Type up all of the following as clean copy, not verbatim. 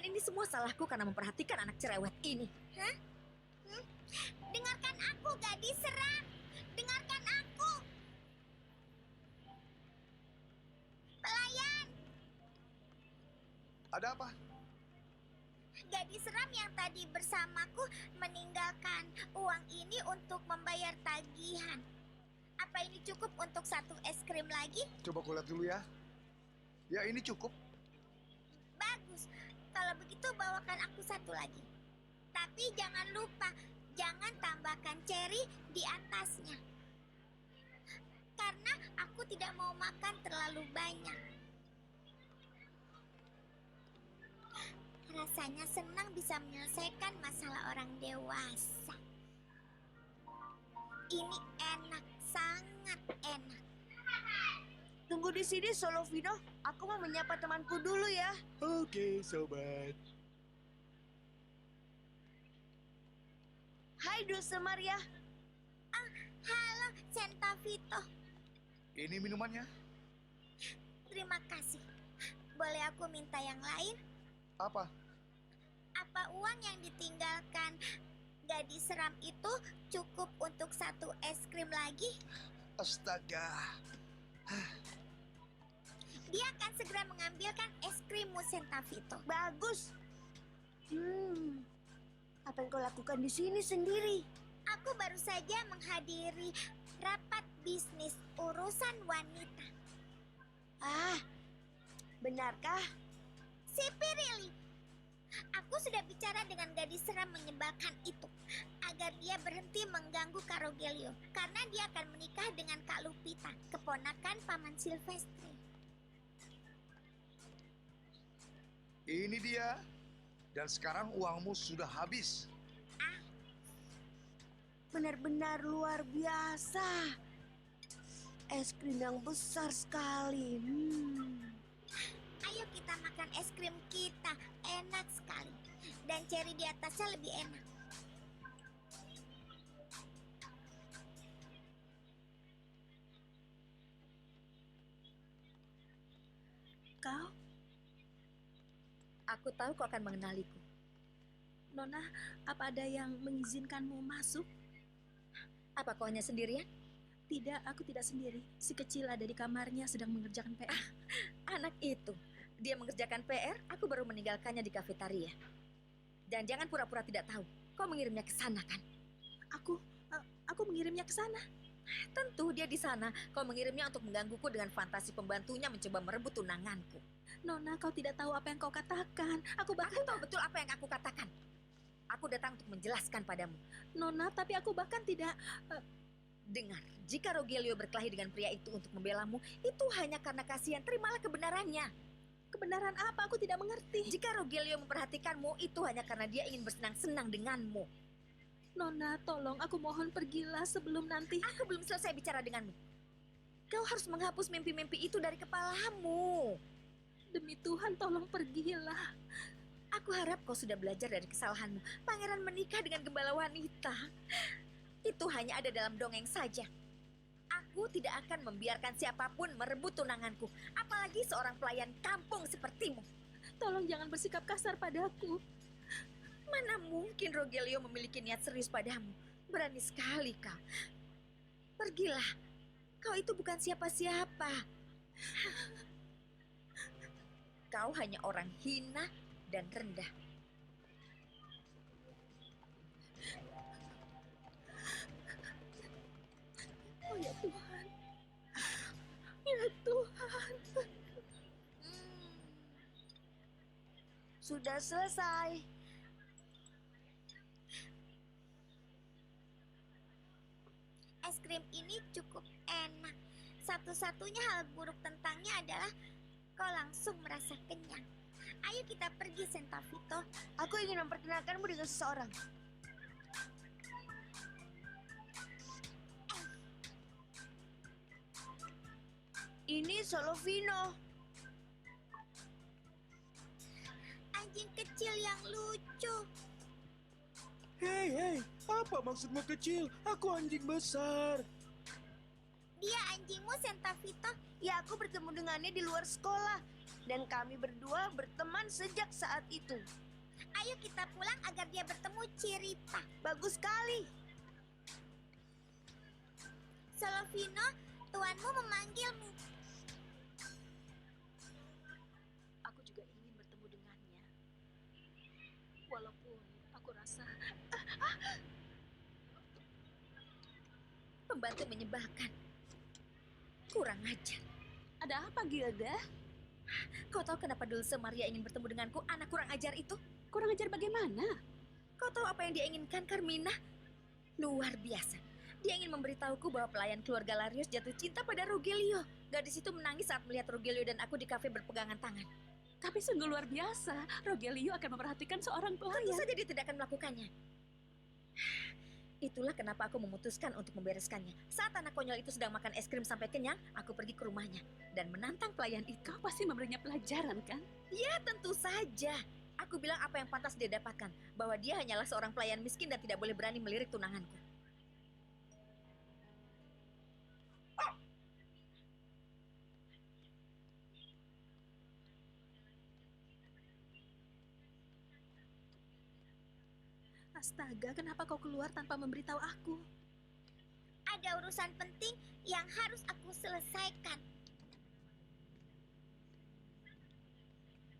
ini semua salahku karena memperhatikan anak cerewet ini. Hah? Dengarkan aku, gadis seram. Dengarkan aku. Pelayan, Ada apa? gadis seram yang tadi bersamaku meninggalkan uang ini untuk membayar tagihan. Apa ini cukup untuk satu es krim lagi? Coba aku lihat dulu ya. Ya, ini cukup. Bagus. Kalau begitu bawakan aku satu lagi. Tapi jangan lupa, jangan tambahkan ceri di atasnya. Karena aku tidak mau makan terlalu banyak. Rasanya senang bisa menyelesaikan masalah orang dewasa. Ini enak, sangat enak. Tunggu di sini, Solovino. Aku mau menyapa temanku dulu ya. Oke, sobat. Hai, Dulce Maria. Halo, Santa Vito. Ini minumannya. Terima kasih. Boleh aku minta yang lain? Apa? Apa uang yang ditinggalkan gadis seram itu cukup untuk satu es krim lagi? Astaga. Dia akan segera mengambilkan es krimmu, Santa Vito. Bagus. Apa yang kau lakukan di sini sendiri? Aku baru saja menghadiri rapat bisnis urusan wanita. Ah, benarkah? Si Pirili, aku sudah bicara dengan gadis seram menyebalkan itu agar dia berhenti mengganggu Kak Rogelio karena dia akan menikah dengan Kak Lupita, keponakan Paman Silvestri. Ini dia. Dan sekarang uangmu sudah habis. Benar-benar luar biasa. Es krim yang besar sekali. Ayo kita makan es krim kita, enak sekali. Dan ceri di atasnya lebih enak. Kau, Aku tahu kau akan mengenaliku. Nona, apa ada yang mengizinkanmu masuk? Apa kau hanya sendirian? Tidak, aku tidak sendiri. Si kecil ada di kamarnya sedang mengerjakan PR. Anak itu, dia mengerjakan PR, aku baru meninggalkannya di kafetaria. Dan jangan pura-pura tidak tahu, kau mengirimnya ke sana kan? Aku mengirimnya ke sana. Tentu dia di sana, kau mengirimnya untuk menggangguku dengan fantasi pembantunya mencoba merebut tunanganku. Nona, kau tidak tahu apa yang kau katakan. Aku Aku tahu betul apa yang aku katakan. Aku datang untuk menjelaskan padamu. Nona, tapi aku bahkan tidak... Dengar, jika Rogelio berkelahi dengan pria itu untuk membelamu, itu hanya karena kasihan, terimalah kebenarannya. Kebenaran apa? Aku tidak mengerti. Jika Rogelio memperhatikanmu, itu hanya karena dia ingin bersenang-senang denganmu. Nona, tolong aku mohon pergilah sebelum nanti... Aku belum selesai bicara denganmu. Kau harus menghapus mimpi-mimpi itu dari kepalamu. Demi Tuhan, tolong pergilah. Aku harap kau sudah belajar dari kesalahanmu. Pangeran menikah dengan gembala wanita. Itu hanya ada dalam dongeng saja. Aku tidak akan membiarkan siapapun merebut tunanganku, apalagi seorang pelayan kampung sepertimu. Tolong jangan bersikap kasar padaku. Mana mungkin Rogelio memiliki niat serius padamu? Berani sekali kau. Pergilah. Kau itu bukan siapa-siapa. Kau hanya orang hina dan rendah. Oh ya Tuhan. Ya Tuhan. Sudah selesai. Es krim ini cukup enak. Satu-satunya hal buruk tentangnya adalah kau langsung merasa kenyang. Ayo kita pergi, Santa Vito. Aku ingin memperkenalkanmu dengan seseorang. Ini Solovino. Anjing kecil yang lucu. Hei, apa maksudmu kecil? Aku anjing besar. Dia anjingmu, Santa Vito. Ya, aku bertemu dengannya di luar sekolah. Dan kami berdua berteman sejak saat itu. Ayo kita pulang agar dia bertemu Cirita. Bagus sekali. Solovino, tuanmu memanggilmu. Aku juga ingin bertemu dengannya. Walaupun aku rasa Pembantu menyebalkan. Kurang ajar. ada apa, Gilda? Kau tahu kenapa Dulce Maria ingin bertemu denganku, anak kurang ajar itu? Kurang ajar bagaimana? Kau tahu apa yang dia inginkan, Carmina? Luar biasa. Dia ingin memberitahuku bahwa pelayan keluarga Larios jatuh cinta pada Rogelio. Gadis itu menangis saat melihat Rogelio dan aku di kafe berpegangan tangan. Tapi sungguh luar biasa. Rogelio akan memperhatikan seorang Tentu pelayan. saja dia tidak akan melakukannya. Itulah kenapa aku memutuskan untuk membereskannya. Saat anak konyol itu sedang makan es krim sampai kenyang, aku pergi ke rumahnya dan menantang pelayan itu. Kau pasti memberinya pelajaran, kan? Ya, tentu saja. Aku bilang apa yang pantas dia dapatkan, bahwa dia hanyalah seorang pelayan miskin dan tidak boleh berani melirik tunanganku. Astaga, kenapa kau keluar tanpa memberitahu aku? Ada urusan penting yang harus aku selesaikan.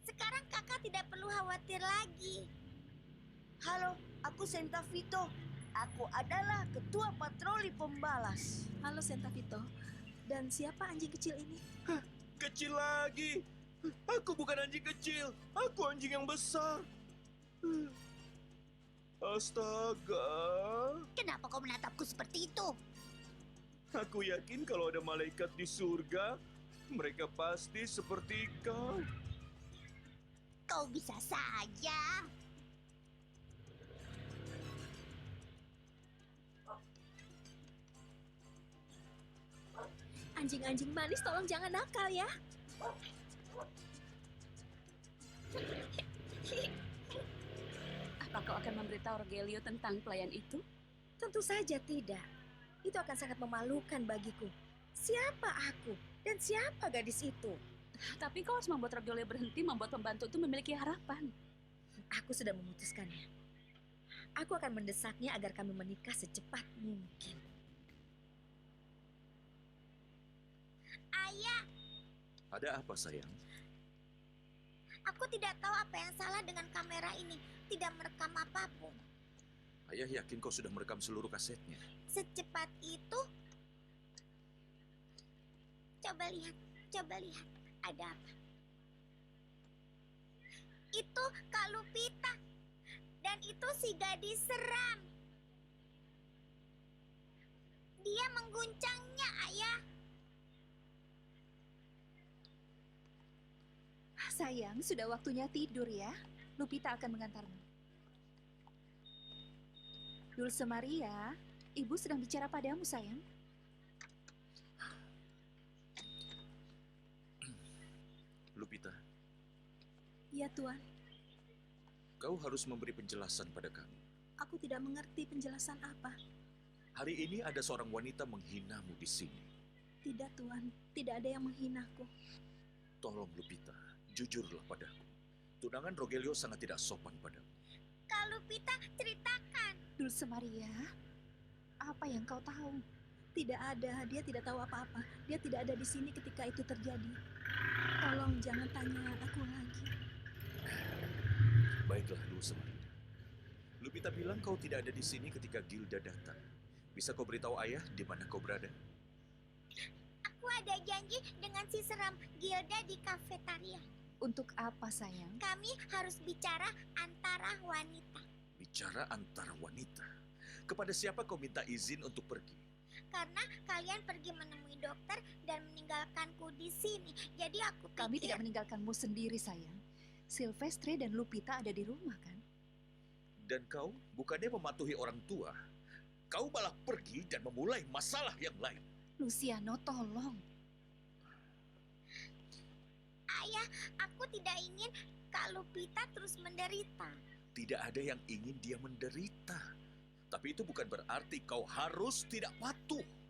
Sekarang kakak tidak perlu khawatir lagi. Halo, aku Santa Vito. Aku adalah ketua patroli pembalas. Halo, Santa Vito. Dan siapa anjing kecil ini? Kecil lagi. Aku bukan anjing kecil. Aku anjing yang besar. Astaga. Kenapa kau menatapku seperti itu? Aku yakin kalau ada malaikat di surga, mereka pasti seperti kau. Kau bisa saja. Anjing-anjing manis, tolong jangan nakal ya. Apa kau akan memberitahu Rogelio tentang pelayan itu? Tentu saja tidak. Itu akan sangat memalukan bagiku. Siapa aku dan siapa gadis itu? Tapi kau harus membuat Rogelio berhenti membuat pembantu itu memiliki harapan. Aku sudah memutuskannya. Aku akan mendesaknya agar kami menikah secepat mungkin. Ayah, Ada apa sayang? aku tidak tahu apa yang salah dengan kamera ini. Tidak merekam apapun. Ayah yakin kau sudah merekam seluruh kasetnya. Secepat itu? Coba lihat. Ada apa? Itu Kak Lupita. Dan itu si gadis seram. Dia mengguncangnya, Ayah. Sayang, sudah waktunya tidur ya. Lupita akan mengantarmu. Dulce Maria, ibu sedang bicara padamu, sayang. Lupita, Ya, Tuan. kau harus memberi penjelasan pada kami. Aku tidak mengerti penjelasan apa. Hari ini ada seorang wanita menghinamu di sini. Tidak, Tuan. Tidak ada yang menghinaku. Tolong Lupita, jujurlah padaku. Tunangan Rogelio sangat tidak sopan padamu. Kak Lupita, ceritakan. Dulce Maria, apa yang kau tahu? Tidak ada. Dia tidak tahu apa-apa. Dia tidak ada di sini ketika itu terjadi. Tolong jangan tanya aku lagi. Baiklah, Dulce Maria. Lupita bilang kau tidak ada di sini ketika Gilda datang. Bisa kau beritahu ayah di mana kau berada? Aku ada janji dengan si seram Gilda di kafetaria. Untuk apa, sayang? Kami harus bicara antara wanita. Bicara antara wanita. Kepada siapa kau minta izin untuk pergi? Karena kalian pergi menemui dokter dan meninggalkanku di sini. Jadi aku Kami pikir tidak meninggalkanmu sendiri, sayang. Silvestre dan Lupita ada di rumah, kan? Dan kau bukannya mematuhi orang tua. Kau malah pergi dan memulai masalah yang lain. Luciano, tolong. Ayah, aku tidak ingin Kak Lupita terus menderita. Tidak ada yang ingin dia menderita. Tapi itu bukan berarti kau harus tidak patuh.